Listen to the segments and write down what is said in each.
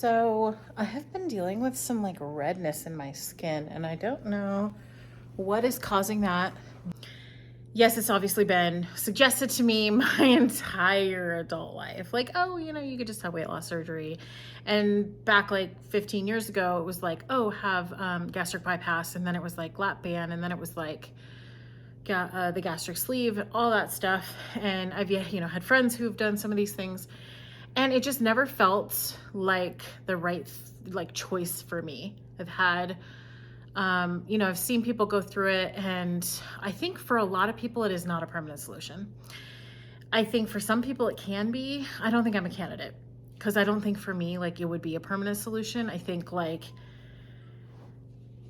So I have been dealing with some like redness in my skin, and I don't know what is causing that. Yes, it's obviously been suggested to me my entire adult life. Like, oh, you could just have weight loss surgery. And back like 15 years ago, it was like, oh, have gastric bypass. And then it was like lap band. And then it was like the gastric sleeve, all that stuff. And I've, had friends who've done some of these things. And it just never felt like the right like choice for me. I've seen people go through it, and I think for a lot of people it is not a permanent solution. I think for some people it can be. I don't think I'm a candidate because I don't think for me like it would be a permanent solution. I think like,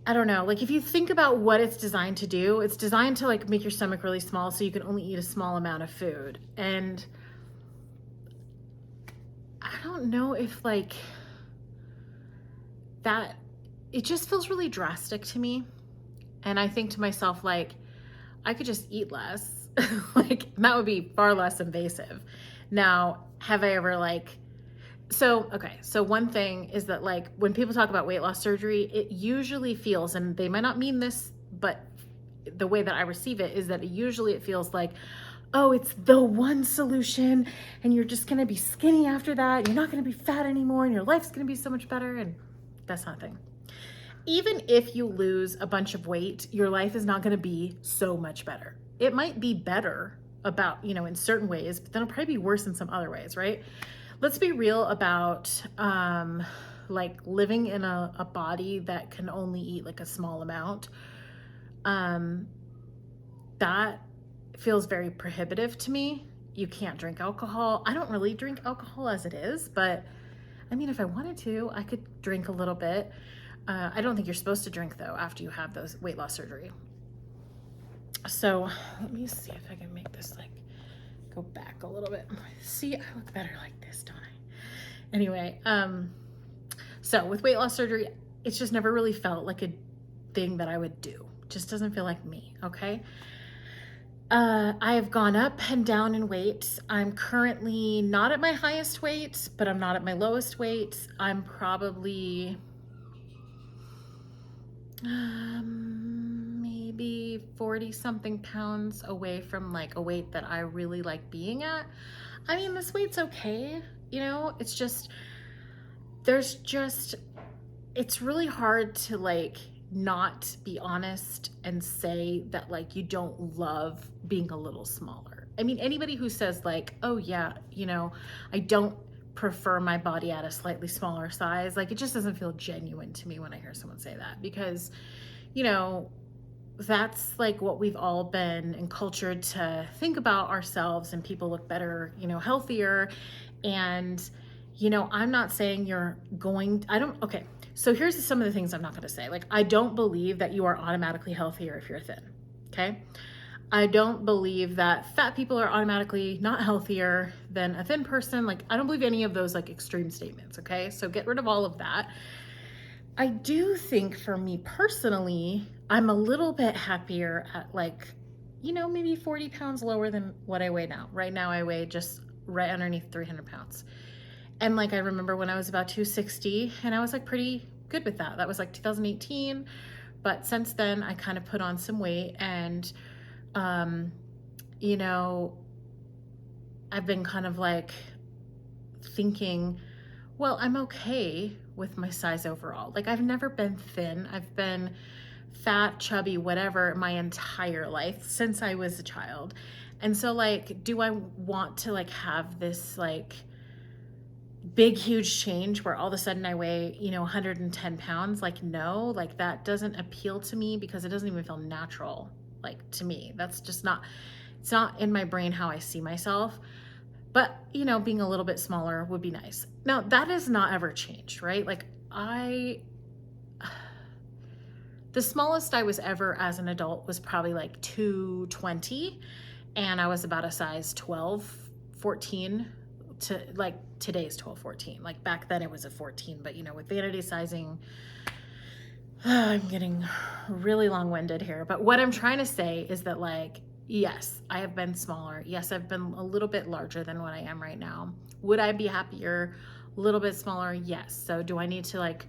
I don't know, like if you think about what it's designed to do, it's designed to like make your stomach really small so you can only eat a small amount of food. And I don't know if like that, it just feels really drastic to me. And I think to myself, like, I could just eat less. Like, that would be far less invasive. Now, have I ever so one thing is that like when people talk about weight loss surgery, it usually feels, and they might not mean this, but the way that I receive it is that it feels like, oh, it's the one solution and you're just gonna be skinny after that. You're not gonna be fat anymore and your life's gonna be so much better. And that's not a thing. Even if you lose a bunch of weight, your life is not gonna be so much better. It might be better in certain ways, but then it'll probably be worse in some other ways, right? Let's be real about like living in a body that can only eat like a small amount. That feels very prohibitive to me. You can't drink alcohol. I don't really drink alcohol as it is, but I mean, if I wanted to, I could drink a little bit. I don't think you're supposed to drink though after you have those weight loss surgery. So let me see if I can make this like go back a little bit. See, I look better like this, don't I? Anyway, so with weight loss surgery, it's just never really felt like a thing that I would do. It just doesn't feel like me, okay? I have gone up and down in weight. I'm currently not at my highest weight, but I'm not at my lowest weight. I'm probably maybe 40 something pounds away from like a weight that I really like being at. I mean, this weight's okay, it's just, it's really hard to like not be honest and say that like you don't love being a little smaller. I mean, anybody who says like, oh yeah, I don't prefer my body at a slightly smaller size, like it just doesn't feel genuine to me when I hear someone say that, because that's like what we've all been encultured to think about ourselves, and people look better, healthier. And I'm not saying okay, so here's some of the things I'm not going to say. Like, I don't believe that you are automatically healthier if you're thin, okay? I don't believe that fat people are automatically not healthier than a thin person. Like, I don't believe any of those like extreme statements, okay? So get rid of all of that. I do think for me personally, I'm a little bit happier at like, maybe 40 pounds lower than what I weigh now. Right now I weigh just right underneath 300 pounds. And like, I remember when I was about 260 and I was like pretty good with that. That was like 2018. But since then I kind of put on some weight, and, I've been kind of like thinking, well, I'm okay with my size overall. Like, I've never been thin. I've been fat, chubby, whatever my entire life since I was a child. And so like, do I want to like have this like big, huge change where all of a sudden I weigh, 110 pounds? Like, no, like that doesn't appeal to me because it doesn't even feel natural. Like, to me, that's just it's not in my brain how I see myself. But, being a little bit smaller would be nice. Now, that has not ever changed, right? Like, the smallest I was ever as an adult was probably like 220. And I was about a size 12, 14 to like today's 12, 14. Like, back then it was a 14, but with vanity sizing, I'm getting really long-winded here. But what I'm trying to say is that like, yes, I have been smaller. Yes, I've been a little bit larger than what I am right now. Would I be happier A little bit smaller? Yes. So do I need to like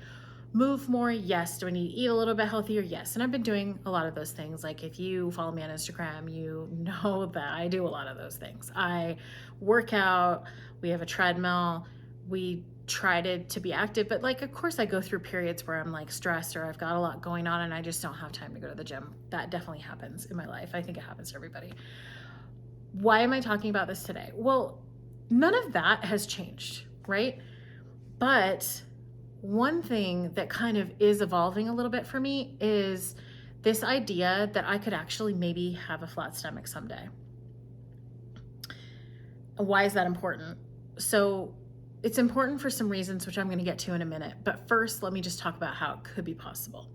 move more? Yes. Do I need to eat a little bit healthier? Yes. And I've been doing a lot of those things. Like if you follow me on Instagram, you know that I do a lot of those things. I work out, we have a treadmill, we try to be active, but like, of course I go through periods where I'm like stressed or I've got a lot going on and I just don't have time to go to the gym. That definitely happens in my life. I think it happens to everybody. Why am I talking about this today? Well, none of that has changed, right? But one thing that kind of is evolving a little bit for me is this idea that I could actually maybe have a flat stomach someday. Why is that important? So it's important for some reasons, which I'm going to get to in a minute. But first, let me just talk about how it could be possible.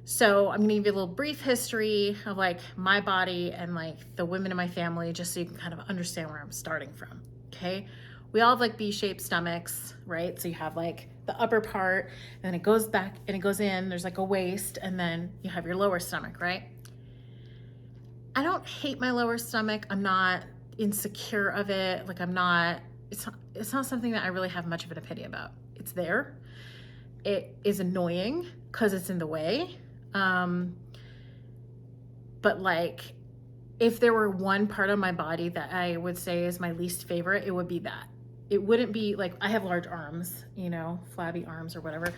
So I'm going to give you a little brief history of like my body and like the women in my family, just so you can kind of understand where I'm starting from. Okay. We all have like B-shaped stomachs, right? So you have like the upper part and then it goes back and it goes in, there's like a waist, and then you have your lower stomach, right? I don't hate my lower stomach. I'm not insecure of it. Like it's not something that I really have much of an opinion about. It's there. It is annoying because it's in the way. But like, if there were one part of my body that I would say is my least favorite, it would be that. It wouldn't be like, I have large arms, you know, flabby arms or whatever.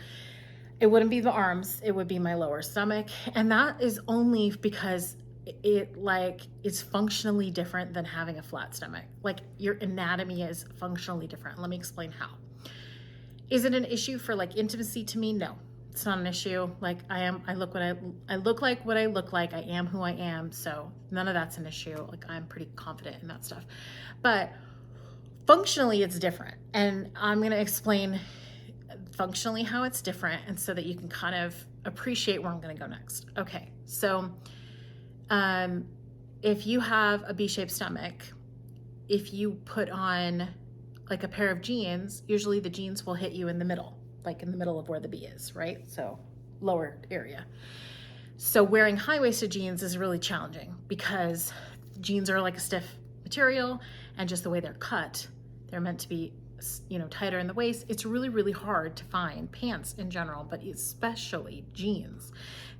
It wouldn't be the arms, it would be my lower stomach. And that is only because it like is functionally different than having a flat stomach. Like your anatomy is functionally different. Let me explain how. Is it an issue for like intimacy to me? No, it's not an issue. Like I look like what I look like. I am who I am. So none of that's an issue. Like I'm pretty confident in that stuff, but functionally it's different. And I'm going to explain functionally how it's different, and so that you can kind of appreciate where I'm going to go next. Okay. So, if you have a B-shaped stomach, if you put on like a pair of jeans, usually the jeans will hit you in the middle, like in the middle of where the B is, right? So lower area. So wearing high-waisted jeans is really challenging because jeans are like a stiff material, and just the way they're cut, they're meant to be, you know, tighter in the waist. It's really, really hard to find pants in general, but especially jeans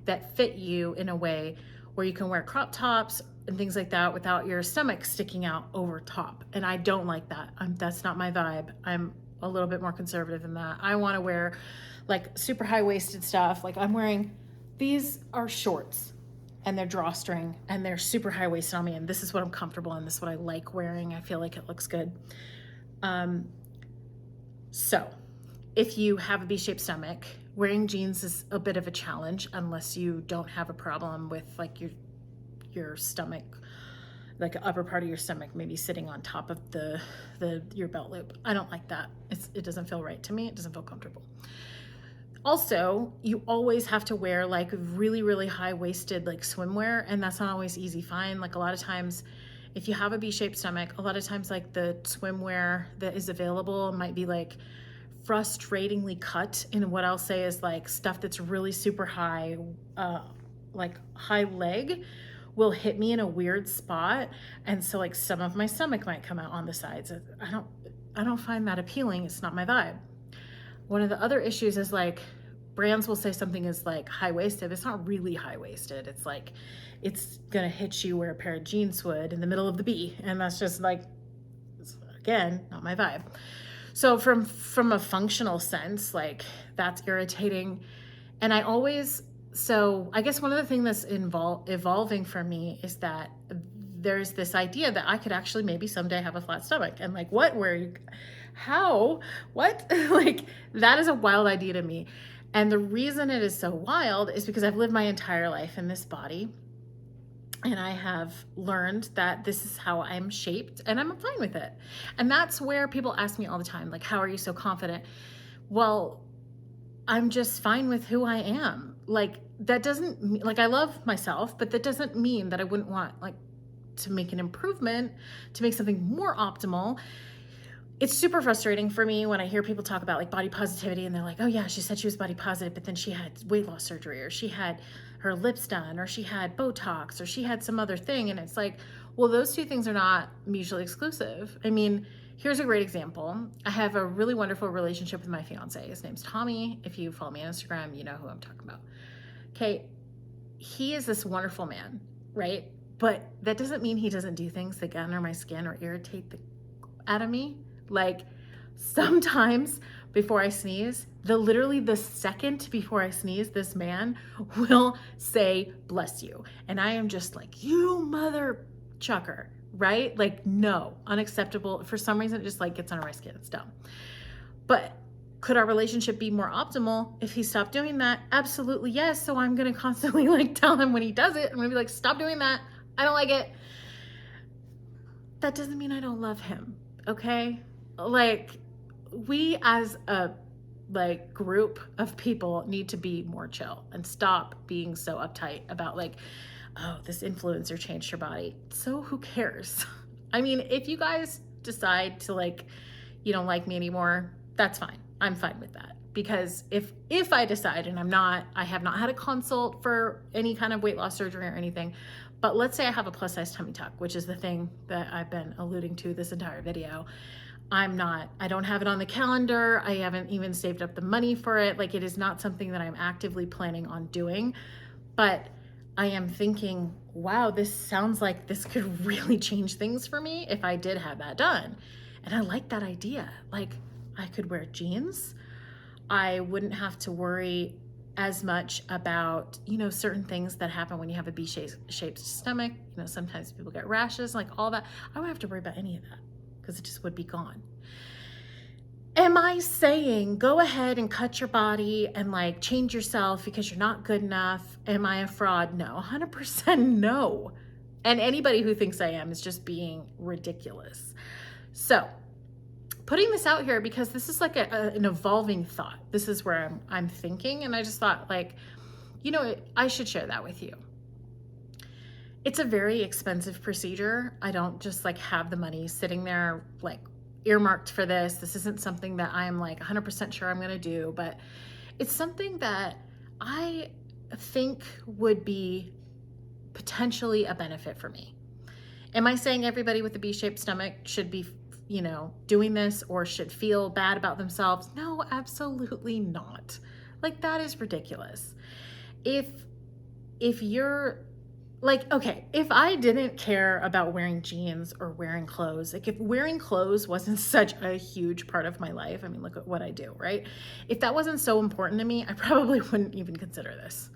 that fit you in a way where you can wear crop tops and things like that without your stomach sticking out over top. And I don't like that. That's not my vibe. I'm a little bit more conservative than that. I want to wear like super high-waisted stuff. Like these are shorts and they're drawstring and they're super high-waisted on me. And this is what I'm comfortable in. This is what I like wearing. I feel like it looks good. So if you have a B-shaped stomach, wearing jeans is a bit of a challenge unless you don't have a problem with like your stomach, like the upper part of your stomach maybe sitting on top of your belt loop. I don't like that. It doesn't feel right to me. It doesn't feel comfortable. Also, you always have to wear like really, really high-waisted like swimwear, and that's not always easy to find. Like a lot of times, if you have a B-shaped stomach, a lot of times like the swimwear that is available might be like frustratingly cut in what I'll say is like stuff that's really super high, like high leg will hit me in a weird spot. And so like some of my stomach might come out on the sides. I don't find that appealing. It's not my vibe. One of the other issues is like brands will say something is like high-waisted. It's not really high-waisted. It's like, it's gonna hit you where a pair of jeans would in the middle of the B. And that's just like, again, not my vibe. So from a functional sense, like that's irritating. And so I guess one of the things that's evolving for me is that there's this idea that I could actually maybe someday have a flat stomach. And like, what, where, how, what? Like that is a wild idea to me. And the reason it is so wild is because I've lived my entire life in this body. And I have learned that this is how I'm shaped, and I'm fine with it. And that's where people ask me all the time, like, how are you so confident? Well, I'm just fine with who I am. Like, that doesn't, like, I love myself, but that doesn't mean that I wouldn't want, like, to make an improvement, to make something more optimal. It's super frustrating for me when I hear people talk about like body positivity and they're like, oh yeah, she said she was body positive, but then she had weight loss surgery, or she had her lips done, or she had Botox, or she had some other thing. And it's like, well, those two things are not mutually exclusive. I mean, Here's a great example. I have a really wonderful relationship with my fiance. His name's Tommy. If you follow me on Instagram, you know who I'm talking about. Okay, he is this wonderful man, right? But that doesn't mean he doesn't do things that get under my skin or irritate the out of me. Like sometimes before I sneeze, literally the second before I sneeze, this man will say, bless you. And I am just like, you mother chucker, right? Like, no, unacceptable. For some reason, it just like gets under my skin. It's dumb. But could our relationship be more optimal if he stopped doing that? Absolutely yes. So I'm going to constantly like tell him when he does it. I'm going to be like, stop doing that. I don't like it. That doesn't mean I don't love him. Okay. Like we as a like group of people need to be more chill and stop being so uptight about like, oh, this influencer changed her body. So who cares? I mean, if you guys decide to like, you don't like me anymore, that's fine. I'm fine with that. Because if I decide, and I have not had a consult for any kind of weight loss surgery or anything, but let's say I have a plus size tummy tuck, which is the thing that I've been alluding to this entire video. I don't have it on the calendar. I haven't even saved up the money for it. Like it is not something that I'm actively planning on doing, but I am thinking, wow, this sounds like this could really change things for me if I did have that done. And I like that idea. Like I could wear jeans. I wouldn't have to worry as much about, certain things that happen when you have a B-shaped stomach. Sometimes people get rashes, like all that. I wouldn't have to worry about any of that because it just would be gone. Am I saying go ahead and cut your body and like change yourself because you're not good enough? Am I a fraud? No, 100% no. And anybody who thinks I am is just being ridiculous. So putting this out here because this is like an evolving thought. This is where I'm thinking. And I just thought like, I should share that with you. It's a very expensive procedure. I don't just like have the money sitting there like earmarked for this. This isn't something that I'm like 100% sure I'm going to do, but it's something that I think would be potentially a benefit for me. Am I saying everybody with a B-shaped stomach should be doing this or should feel bad about themselves? No, absolutely not. Like that is ridiculous. If you're like, okay, if I didn't care about wearing jeans or wearing clothes, like if wearing clothes wasn't such a huge part of my life, I mean, look at what I do, right? If that wasn't so important to me, I probably wouldn't even consider this.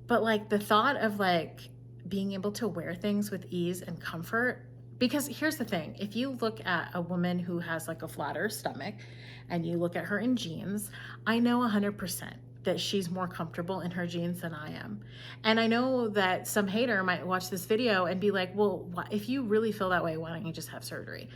But like the thought of like being able to wear things with ease and comfort, because here's the thing, if you look at a woman who has like a flatter stomach and you look at her in jeans, I know 100% that she's more comfortable in her jeans than I am. And I know that some hater might watch this video and be like, well, if you really feel that way, why don't you just have surgery?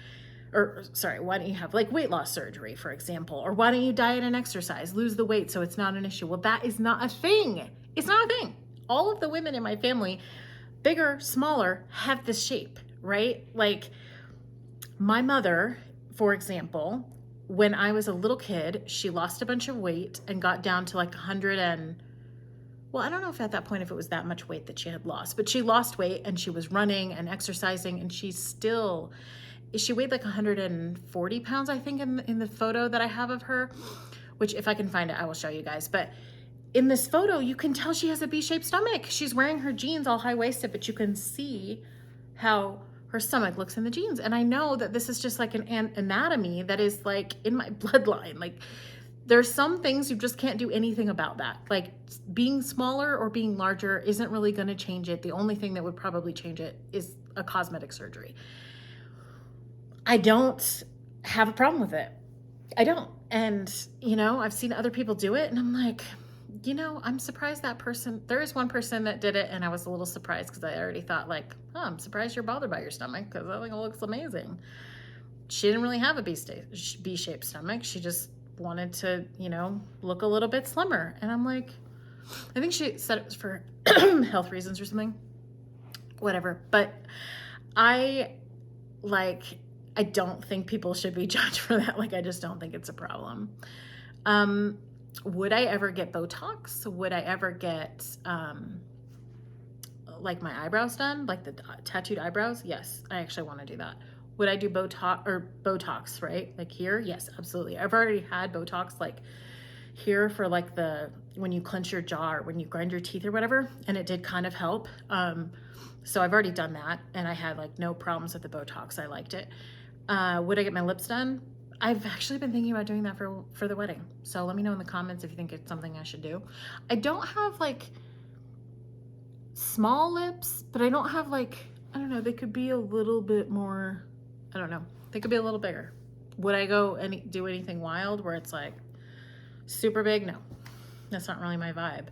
Or sorry, why don't you have like weight loss surgery, for example? Or why don't you diet and exercise, lose the weight so it's not an issue? Well, that is not a thing. It's not a thing. All of the women in my family, bigger, smaller, have this shape, right? Like my mother, for example, when I was a little kid, she lost a bunch of weight and got down to like 100 and, well, I don't know if at that point, if it was that much weight that she had lost, but she lost weight and she was running and exercising and she weighed like 140 pounds, I think in the photo that I have of her, which if I can find it, I will show you guys. But in this photo, you can tell she has a B-shaped stomach. She's wearing her jeans all high-waisted, but you can see how her stomach looks in the jeans. And I know that this is just like an anatomy that is like in my bloodline. Like there's some things you just can't do anything about that. Like being smaller or being larger isn't really going to change it. The only thing that would probably change it is a cosmetic surgery. I don't have a problem with it. I don't. And, I've seen other people do it and I'm like, I'm surprised there is one person that did it and I was a little surprised because I already thought like, oh, I'm surprised you're bothered by your stomach because I think it looks amazing. She didn't really have a B-shaped stomach. She just wanted to, look a little bit slimmer. And I'm like, I think she said it was for health reasons or something, whatever. But I don't think people should be judged for that. Like, I just don't think it's a problem. Would I ever get Botox? Would I ever get, like my eyebrows done? Like the tattooed eyebrows? Yes, I actually want to do that. Would I do Botox, right? Like here? Yes, absolutely. I've already had Botox like here for like when you clench your jaw or when you grind your teeth or whatever, and it did kind of help. So I've already done that, and I had like no problems with the Botox. I liked it. Would I get my lips done? I've actually been thinking about doing that for the wedding. So let me know in the comments if you think it's something I should do. I don't have like small lips, but I don't have like, I don't know, they could be a little bit more, I don't know, they could be a little bigger. Would I go and do anything wild where it's like super big? No, that's not really my vibe.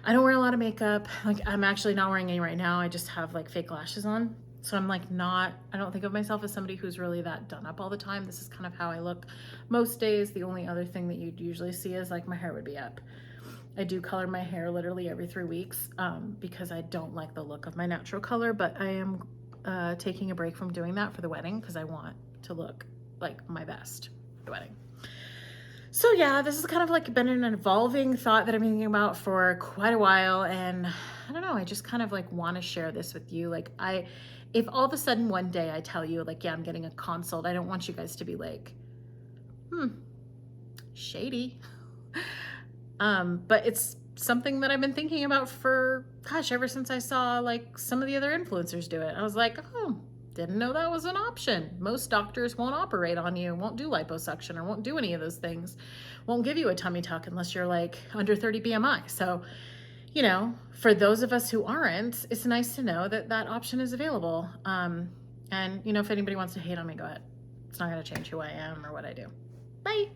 I don't wear a lot of makeup. Like I'm actually not wearing any right now. I just have like fake lashes on. So I'm like I don't think of myself as somebody who's really that done up all the time. This is kind of how I look most days. The only other thing that you'd usually see is like my hair would be up. I do color my hair literally every 3 weeks because I don't like the look of my natural color, but I am taking a break from doing that for the wedding because I want to look like my best for the wedding. So yeah, this has kind of like been an evolving thought that I've been thinking about for quite a while, and I don't know, I just kind of like want to share this with you. Like if all of a sudden one day I tell you like, yeah, I'm getting a consult, I don't want you guys to be like, shady. But it's something that I've been thinking about for, gosh, ever since I saw like some of the other influencers do it. I was like, oh, didn't know that was an option. Most doctors won't operate on you, won't do liposuction, or won't do any of those things, won't give you a tummy tuck unless you're like under 30 BMI. So, you know, for those of us who aren't, it's nice to know that that option is available. And, you know, if anybody wants to hate on me, go ahead. It's not going to change who I am or what I do. Bye.